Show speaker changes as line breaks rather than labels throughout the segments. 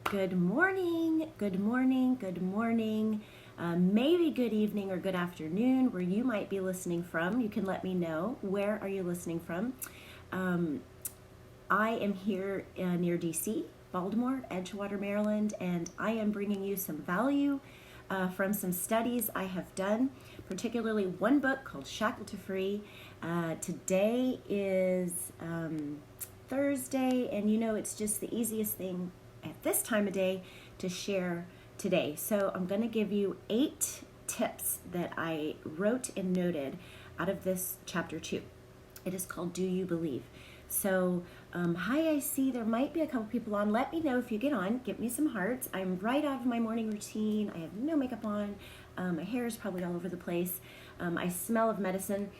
Good morning, good morning, good morning. Maybe good evening or good afternoon where you might be listening from. You can let me know. Where are you listening from? I am here near DC, Baltimore, Edgewater, Maryland, and I am bringing you some value from some studies I have done, particularly one book called Shackled to Free. Today is Thursday, and it's just the easiest thing at this time of day to share today. So I'm going to give you 8 tips that I wrote and noted out of this chapter 2. It is called Do You Believe? So, hi, I see there might be a couple people on. Let me know if you get on. Give me some hearts. I'm right out of my morning routine. I have no makeup on. My hair is probably all over the place. I smell of medicine.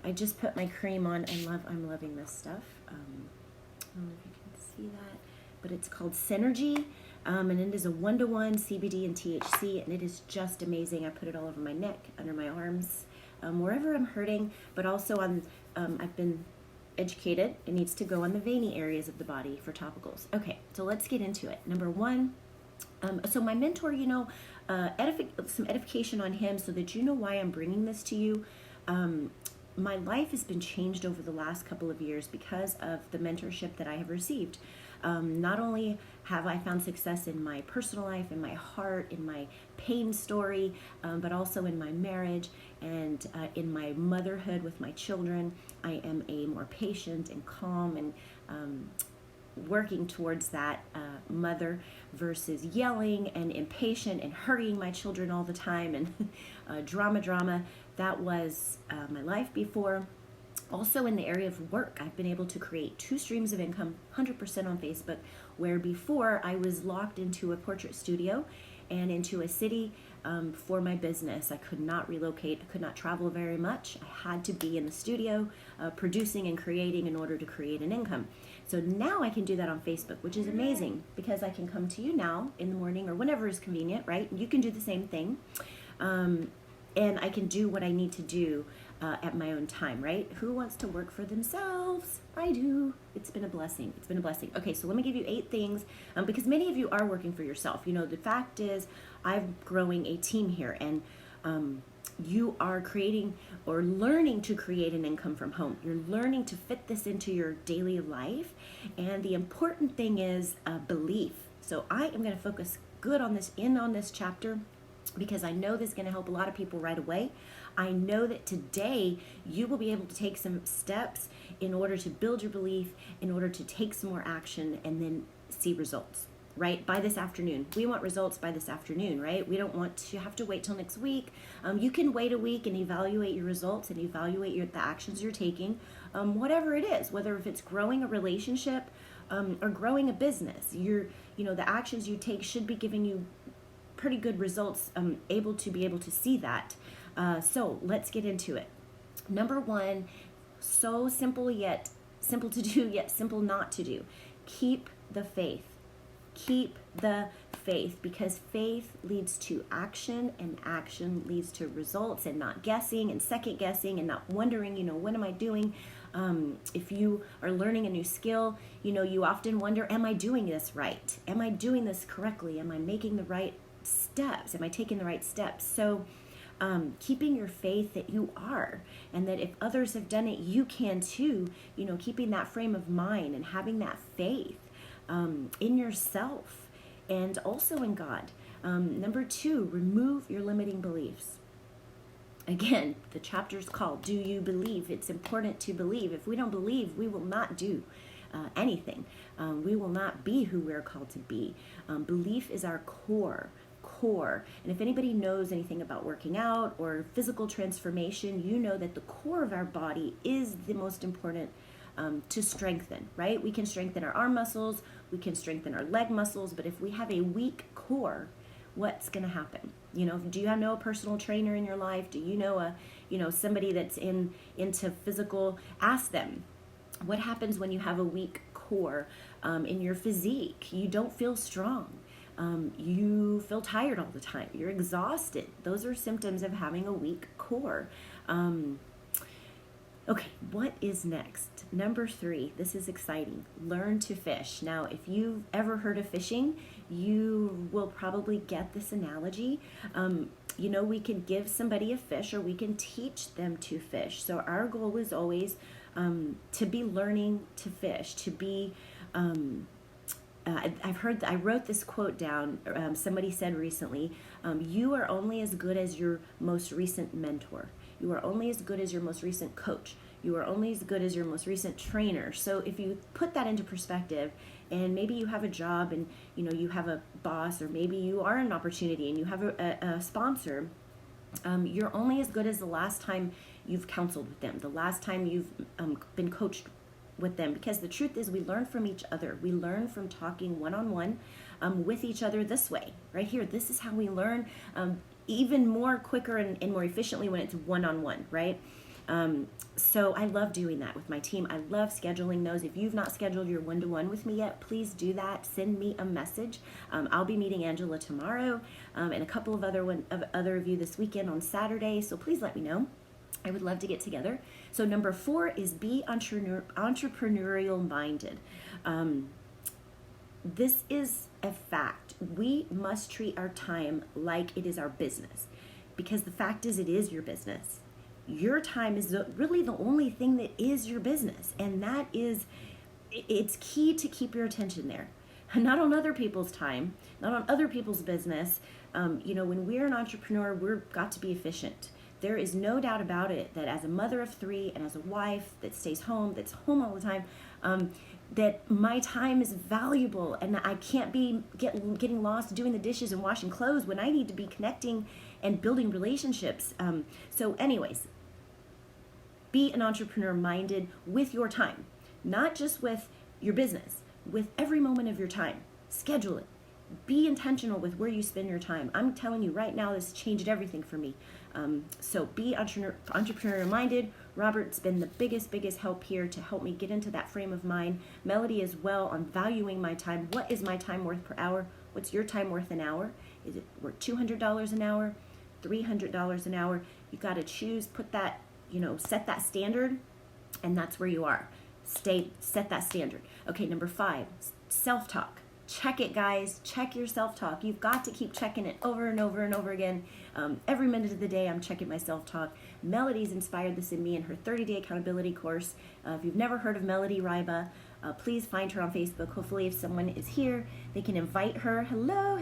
I just put my cream on. I'm loving this stuff. I don't know if you can see that, but it's called Synergy, and it is a 1-to-1 CBD and THC, and it is just amazing. I put it all over my neck, under my arms, wherever I'm hurting, but also on, I've been educated, it needs to go on the veiny areas of the body for topicals. Okay, so let's get into it. Number 1, so my mentor, some edification on him so that you know why I'm bringing this to you. My life has been changed over the last couple of years because of the mentorship that I have received. Not only have I found success in my personal life, in my heart, in my pain story, but also in my marriage and in my motherhood with my children. I am a more patient and calm and working towards that mother versus yelling and impatient and hurrying my children all the time and drama. That was my life before. Also in the area of work, I've been able to create 2 streams of income, 100% on Facebook, where before I was locked into a portrait studio and into a city for my business. I could not relocate, I could not travel very much. I had to be in the studio producing and creating in order to create an income. So now I can do that on Facebook, which is amazing because I can come to you now in the morning or whenever is convenient, right? You can do the same thing. And I can do what I need to do at my own time, right? Who wants to work for themselves? I do. It's been a blessing. It's been a blessing. Okay, so let me give you 8 things because many of you are working for yourself. The fact is I'm growing a team here, and you are creating or learning to create an income from home. You're learning to fit this into your daily life, and the important thing is belief. So I am going to focus good on this chapter, because I know this is going to help a lot of people right away. I know that today you will be able to take some steps in order to build your belief, in order to take some more action and then see results, right? By this afternoon. We want results by this afternoon, right? We don't want to have to wait till next week. You can wait a week and evaluate your results and evaluate the actions you're taking, whatever it is, whether if it's growing a relationship or growing a business. The actions you take should be giving you pretty good results, able to see that. So let's get into it. Number 1, so simple yet simple to do, yet simple not to do. Keep the faith. Keep the faith, because faith leads to action, and action leads to results, and not guessing and second guessing and not wondering, what am I doing? If you are learning a new skill, you often wonder, am I doing this right? Am I doing this correctly? Am I making the right steps? Am I taking the right steps? So keeping your faith that you are, and that if others have done it, you can too, keeping that frame of mind and having that faith in yourself and also in God. Number 2, remove your limiting beliefs. Again, the chapter's called Do You Believe? It's important to believe. If we don't believe, we will not do anything. We will not be who we're called to be. Belief is our core. And if anybody knows anything about working out or physical transformation, you know that the core of our body is the most important to strengthen, right? We can strengthen our arm muscles, we can strengthen our leg muscles, but if we have a weak core, what's going to happen? Do you know a personal trainer in your life? Do you know somebody that's into physical? Ask them, what happens when you have a weak core in your physique? You don't feel strong. You feel tired all the time. You're exhausted. Those are symptoms of having a weak core. Okay, what is next? Number 3, this is exciting. Learn to fish. Now, if you've ever heard of fishing, you will probably get this analogy. We can give somebody a fish or we can teach them to fish. So our goal is always to be learning to fish, to be... I wrote this quote down. Somebody said recently, you are only as good as your most recent mentor. You are only as good as your most recent coach. You are only as good as your most recent trainer. So if you put that into perspective, and maybe you have a job and you have a boss, or maybe you are an opportunity and you have a sponsor, you're only as good as the last time you've counseled with them, the last time you've been coached with them, because the truth is we learn from each other. We learn from talking one-on-one with each other this way, right here. This is how we learn even more quicker and more efficiently when it's one-on-one, right? So I love doing that with my team. I love scheduling those. If you've not scheduled your one-to-one with me yet, please do that. Send me a message. I'll be meeting Angela tomorrow and a couple of other of you this weekend on Saturday. So please let me know. I would love to get together. So number 4 is be entrepreneurial minded. This is a fact. We must treat our time like it is our business, because the fact is it is your business. Your time is really the only thing that is your business, and it's key to keep your attention there. Not on other people's time, not on other people's business. When we're an entrepreneur, we've got to be efficient. There is no doubt about it that as a mother of 3 and as a wife that stays home, that's home all the time, that my time is valuable, and I can't be getting lost doing the dishes and washing clothes when I need to be connecting and building relationships. So anyways, be an entrepreneur minded with your time, not just with your business, with every moment of your time. Schedule it. Be intentional with where you spend your time. I'm telling you right now, this changed everything for me. So be entrepreneur minded. Robert's been the biggest help here to help me get into that frame of mind. Melody as well on valuing my time. What is my time worth per hour? What's your time worth an hour? Is it worth $200 an hour? $300 an hour? You got to choose, put that, set that standard, and that's where you are. Set that standard. Okay, number 5, self-talk. Check it, guys. Check your self-talk. You've got to keep checking it over and over and over again. Every minute of the day, I'm checking my self-talk. Melody's inspired this in me in her 30-day accountability course. If you've never heard of Melody Ryba, please find her on Facebook. Hopefully, if someone is here, they can invite her. Hello,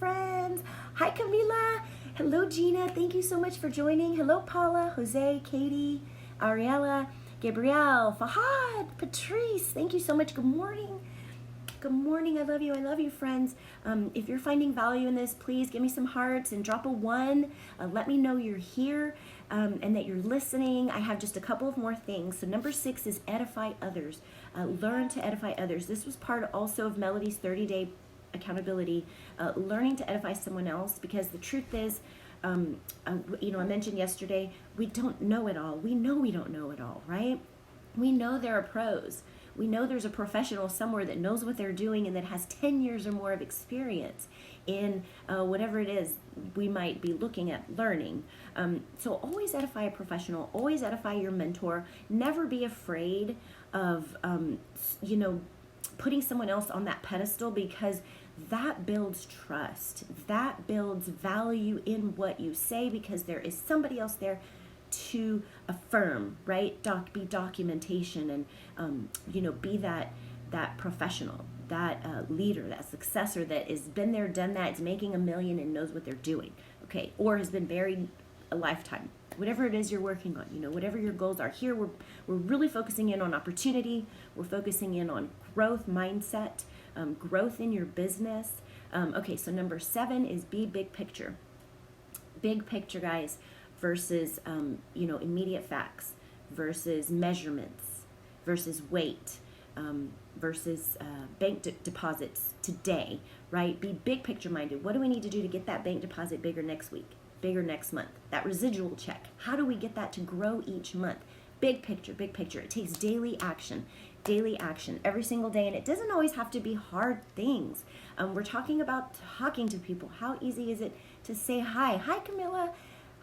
friends. Hi, Camila. Hello, Gina. Thank you so much for joining. Hello, Paula, Jose, Katie, Ariella, Gabrielle, Fahad, Patrice. Thank you so much. Good morning. Good morning. I love you, friends. If you're finding value in this, please give me some hearts and drop a 1. Let me know you're here and that you're listening. I have just a couple of more things. So number 6 is edify others. Learn to edify others. This was part also of Melody's 30-day accountability, learning to edify someone else, because the truth is, I mentioned yesterday, we don't know it all. We know we don't know it all, right? We know there are pros. We know there's a professional somewhere that knows what they're doing and that has 10 years or more of experience in whatever it is we might be looking at learning. So always edify a professional, always edify your mentor. Never be afraid of, putting someone else on that pedestal, because that builds trust. That builds value in what you say, because there is somebody else there to affirm, right? Be documentation and, be that professional, that leader, that successor that has been there, done that, is making $1 million and knows what they're doing, okay? Or has been married a lifetime. Whatever it is you're working on, whatever your goals are. Here, we're really focusing in on opportunity. We're focusing in on growth mindset, growth in your business. Okay, so number 7 is be big picture. Big picture, guys, versus, immediate facts, versus measurements, versus weight, versus bank deposits today, right? Be big picture minded. What do we need to do to get that bank deposit bigger next week, bigger next month? That residual check, how do we get that to grow each month? Big picture, big picture. It takes daily action every single day, and it doesn't always have to be hard things. We're talking about talking to people. How easy is it to say hi? Hi, Camilla.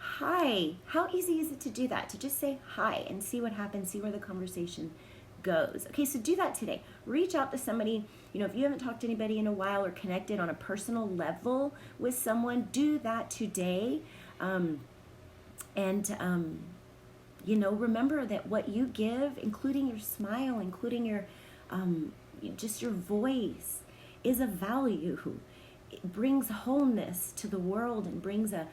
hi. How easy is it to do that? To just say hi and see what happens, see where the conversation goes. Okay, so do that today. Reach out to somebody. If you haven't talked to anybody in a while or connected on a personal level with someone, do that today. Remember that what you give, including your smile, including your just your voice, is a value. It brings wholeness to the world and brings a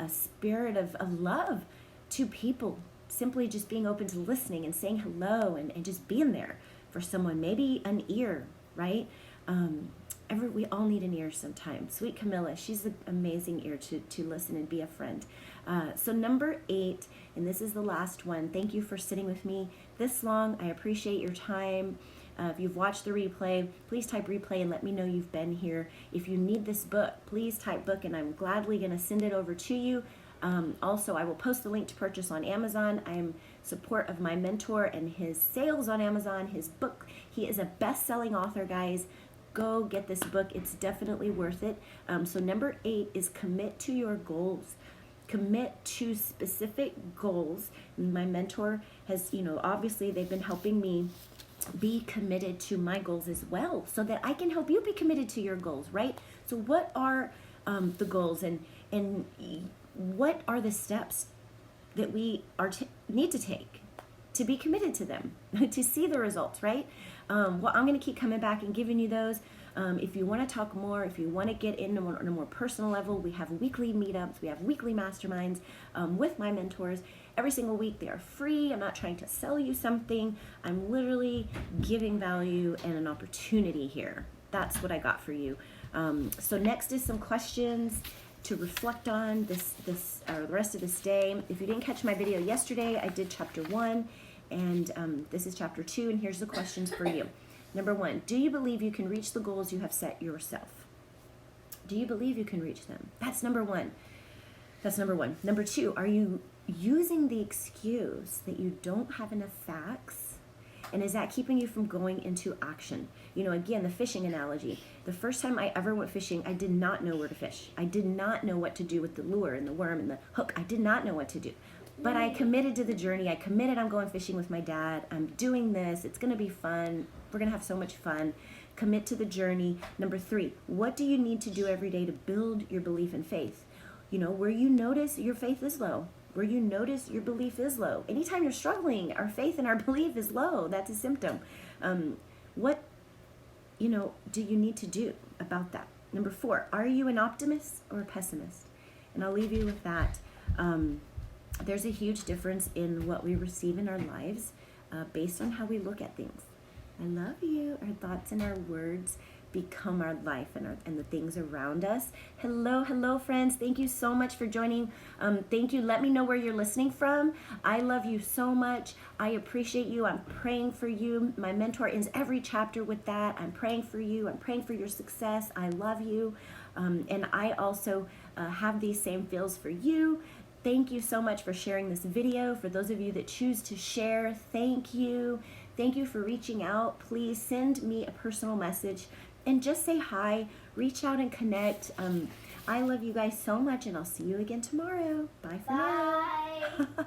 spirit of love to people. Simply just being open to listening and saying hello and just being there for someone. Maybe an ear, right? We all need an ear sometimes. Sweet Camilla, she's an amazing ear to listen and be a friend. So number 8, and this is the last one. Thank you for sitting with me this long. I appreciate your time. If you've watched the replay, please type replay and let me know you've been here. If you need this book, please type book and I'm gladly going to send it over to you. Also, I will post the link to purchase on Amazon. I am support of my mentor and his sales on Amazon, his book. He is a best-selling author, guys. Go get this book. It's definitely worth it. So number 8 is commit to your goals. Commit to specific goals. My mentor has, obviously they've been helping me be committed to my goals as well so that I can help you be committed to your goals, right? So what are the goals and what are the steps that we need to take to be committed to them, to see the results, right? I'm going to keep coming back and giving you those. If you want to talk more, if you want to get in on a more personal level, we have weekly meetups, we have weekly masterminds with my mentors. Every single week they are free. I'm not trying to sell you something. I'm literally giving value and an opportunity here. That's what I got for you. So next is some questions to reflect on this or the rest of this day. If you didn't catch my video yesterday, I did chapter 1 and this is chapter 2, and here's the questions for you. Number 1, do you believe you can reach the goals you have set yourself? Do you believe you can reach them? That's number 1. Number 2, are you using the excuse that you don't have enough facts? And is that keeping you from going into action? Again, the fishing analogy. The first time I ever went fishing, I did not know where to fish. I did not know what to do with the lure and the worm and the hook. I did not know what to do. But I committed to the journey. I committed I'm going fishing with my dad. I'm doing this. It's going to be fun. We're going to have so much fun. Commit to the journey. Number 3, what do you need to do every day to build your belief and faith? Where you notice your faith is low, where you notice your belief is low. Anytime you're struggling, our faith and our belief is low. That's a symptom. What do you need to do about that? Number 4, are you an optimist or a pessimist? And I'll leave you with that. There's a huge difference in what we receive in our lives based on how we look at things. I love you. Our thoughts and our words become our life and the things around us. Hello, friends. Thank you so much for joining. Thank you. Let me know where you're listening from. I love you so much. I appreciate you. I'm praying for you. My mentor ends every chapter with that. I'm praying for you. I'm praying for your success. I love you. And I also have these same feels for you. Thank you so much for sharing this video. For those of you that choose to share, thank you. Thank you for reaching out. Please send me a personal message and just say hi. Reach out and connect. I love you guys so much, and I'll see you again tomorrow. Bye for now.